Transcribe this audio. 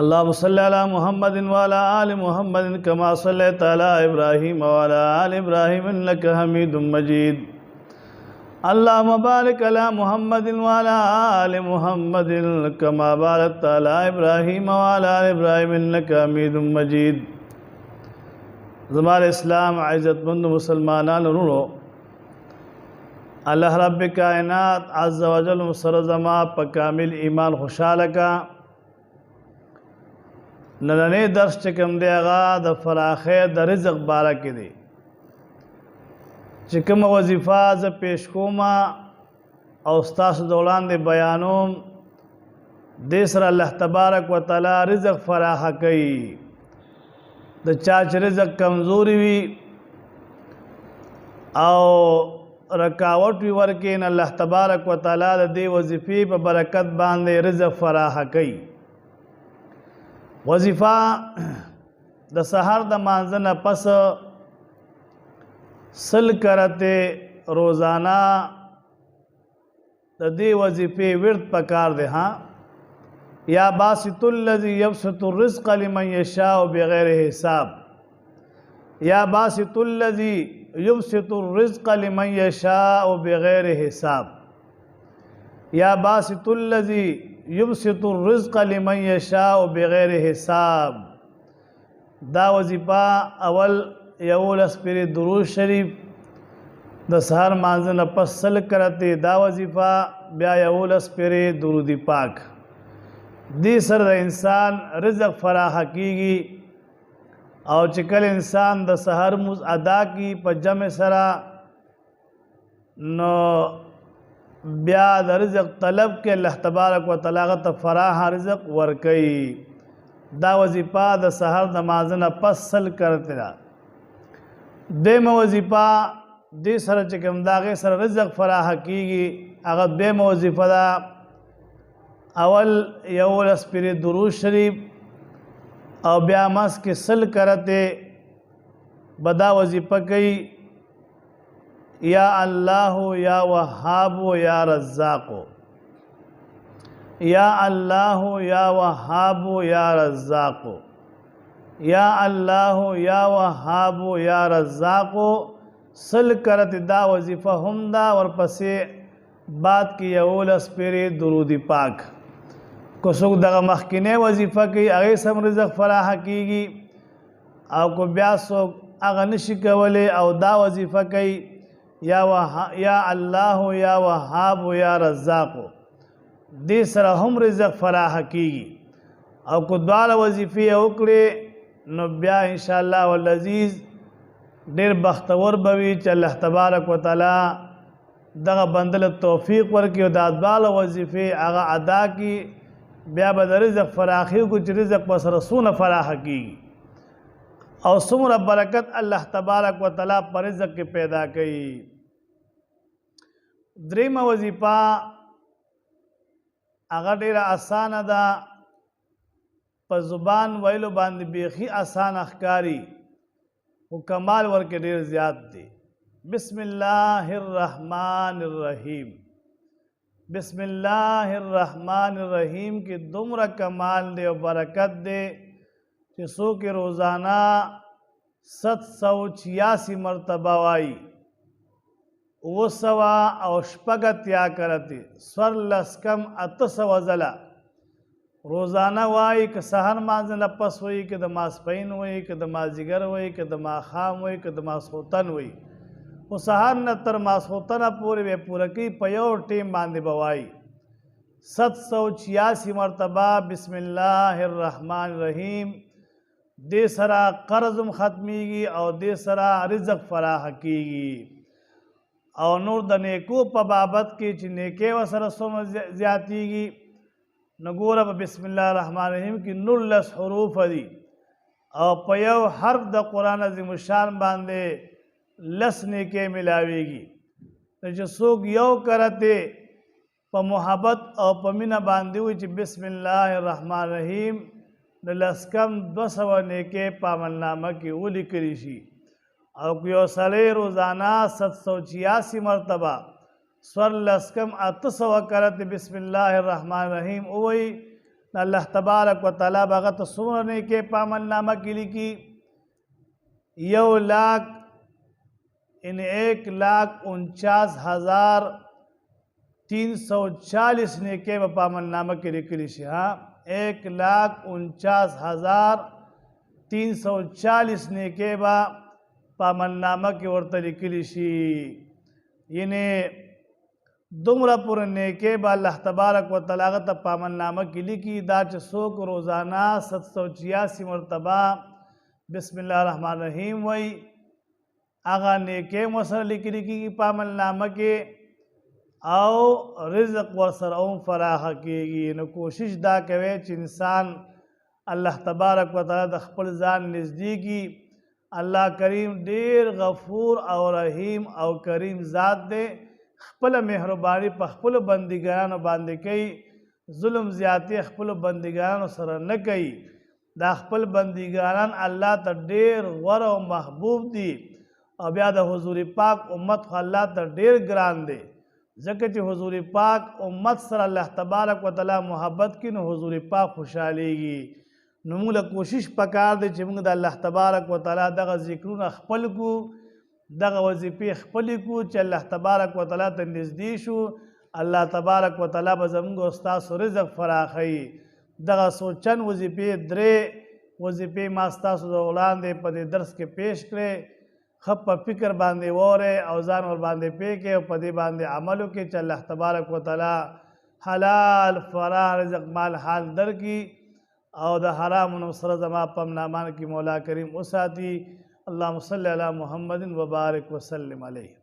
اللهم صل على محمد وعلى آل محمد كما صليت على إبراهيم وعلى آل إبراهيم إنك حميد مجيد اللهم بارك على محمد وعلى آل محمد كما باركت على إبراهيم وعلى آل إبراهيم إنك حميد مجيد زمال اسلام عزت مند مسلمانان رونو اللہ رب کائنات عز وجل مسرزما پا کامل ایمان خوشحال کا نننے درس چکم دے آغا دا فراخے دا رزق بارا کی دی چکم وظیفہ ز پیش کوما او استاس دولان دے بیانوم دے سر اللہ تبارک و تعالی رزق فراخ کئی دا چاچ رزق کمزوری وی او رکاوٹ وی ورکین اللہ تبارک و تعالی دا دے وظیفی پا برکت باندے رزق فراخ کئی وظیفہ دا سحر دا مانزن پس سل کرتے روزانہ دا دی وظیفی ورد پکار دے ہاں یا باسط الذی یبسط الرزق لمن یشاء بغیر حساب یا باسط الذی یبسط الرزق لمن یشاء بغیر حساب یا باسط الذی یبسط الرزق لمن یشاء بغیر حساب دا وظیفہ اول یول اسپری درود شریف دا سحر مانزن پس سل کرتے دا وظیفہ بیا یول اسپری درود پاک دی سر انسان رزق فراخ کیگی او چکل انسان دا سحر موز ادا کی پا جمع سرا نو بیا دا رزق طلب کے اللہ تبارک و تعالی فراح رزق ورکی دا وظیفہ دا سحر نمازن پس سل کرتے دا دیم وظیفہ دی سر چکم داغی سر رزق فراح کیگی اگر دیم وظیفہ دا اول یول اسپری درود شریف او بیا مس کے سل کرتے بدا وظیفہ کئی یا اللہ یا وہاب یا رزاق یا اللہ یا وہاب یا رزاق یا اللہ یا وہاب یا رزاق سل کرت دا وظیفہ ہم دا ورپسے بات کی یول اسپری درود پاک کو سوک دغا مخکنے وظیفہ کی اگے سم رزق فراح کیگی او کو بیا سوک اگا نشی کولی او دا وظیفہ کی یا اللہ یا وہاب یا رزاق دی سر ہم رزق فراح کیگی او کو دوال وظیفی اوکڑے نو بیا انشاءاللہ والعزیز دیر بختور بوی چا اللہ تبارک و تعالی دغا بندل توفیق ورکی و دا دوال وظیفی اگا ادا کی بیا بد رزق فراخی کو چی رزق پس رسون فراح کیگی او سمر برکت اللہ تبارک و تعالی پر رزق کے پیدا کی دریم وظیفہ اگر دیر آسان دا پا زبان ویلو باندی بیخی آسان اخکاری و کمال ورکے دیر زیاد دی بسم اللہ الرحمن الرحیم بسم اللہ الرحمن الرحیم کی دمر کمال دے و برکت دے جسو کے روزانہ 786 مرتبہ وائی وہ سوا او شپگت یا کرتی سور لسکم اتسو زلا روزانہ وائی کہ سہر مانزن پس ہوئی کہ دماز پین ہوئی کہ دماز جگر ہوئی کہ دماز خام ہوئی کہ دماز خوتن ہوئی وہ سہر نتر ماز خوتن پوری بے پورکی پیور ٹیم باندے بوائی 786 مرتبہ بسم اللہ الرحمن الرحیم دے سرا قرضم ختمی گی او دے سرا رزق فراح کی گی او نور د نیکو پا بابت کی چی نیکے و سرسوم زیادی گی نگورا پا بسم اللہ الرحمن الرحیم کی 19 حروف دی او پیو حرف دا قرآن عظیم الشان باندے لس نیکے ملاوے گی جو سوک یو کرتے پا محبت او پا منہ باندے ہوئی چی بسم اللہ الرحمن الرحیم لسکم 200 نیکے پا ملنامہ کی اولی کریشی او کیو سلے روزانہ 786 مرتبہ سور لسکم 800 کرت بسم اللہ الرحمن الرحیم اوئی اللہ تبارک و تعالیٰ بغت سمرنے کے پامن نامہ کی لکھی 1,49,340 نیکے با پامن نامہ کی لکھی شی 1,49,340 نیکے با پامن نامہ کی ورطہ لکھی شی یعنی دمرہ پر نیکے با اللہ تبارک و تعالیٰ غتا پامن نامہ کی لکھی دا چسوک روزانہ 786 مرتبہ بسم اللہ الرحمن الرحیم وی آغا نیکے وسر لکھی کی پامن نامہ کے او رزق ورسر اون فراخ کیگی نو کوشش دا کوئے چھ انسان اللہ تبارک و تعالیٰ دا خپل ځان نزدیکی اللہ کریم دیر غفور او رحیم او کریم ذات دے خپل مہربانی پا خپل بندگانو باندے کئی ظلم زیادتی خپل بندگانو سر نکئی دا خپل بندگانان اللہ تا دیر غور و محبوب دی او بیا دا حضور پاک امت خو اللہ تا دیر گران دے ذکر چی حضور پاک امت سر اللہ تبارک و تعالی محبت کی نو حضور پاک خوشحالی گی نمول کوشش پکار دے چی منگ دا اللہ تبارک و تعالی دا ذکرون اخپل کو دغه وظیفې خپلې کو چې الله تبارک و تعالی ته نږدې شو الله تبارک و تعالی به زموږ او ستاسو رزق فراخوي دغه څو چند وظیفې درې وظیفې ما ستاسو د وړاندې په دې درس کې پیش کړې ښه په فکر باندې واورئ او ځان ور باندې پوه کړئ او په دې باندې عمل وکړئ چې الله تبارک و تعالی حلال فراخ رزق مال حال درکړي او د حرامونو سره زما په امن امان کې مولا کریم وساتي اللهم صل علی محمد وبارک وسلم علیه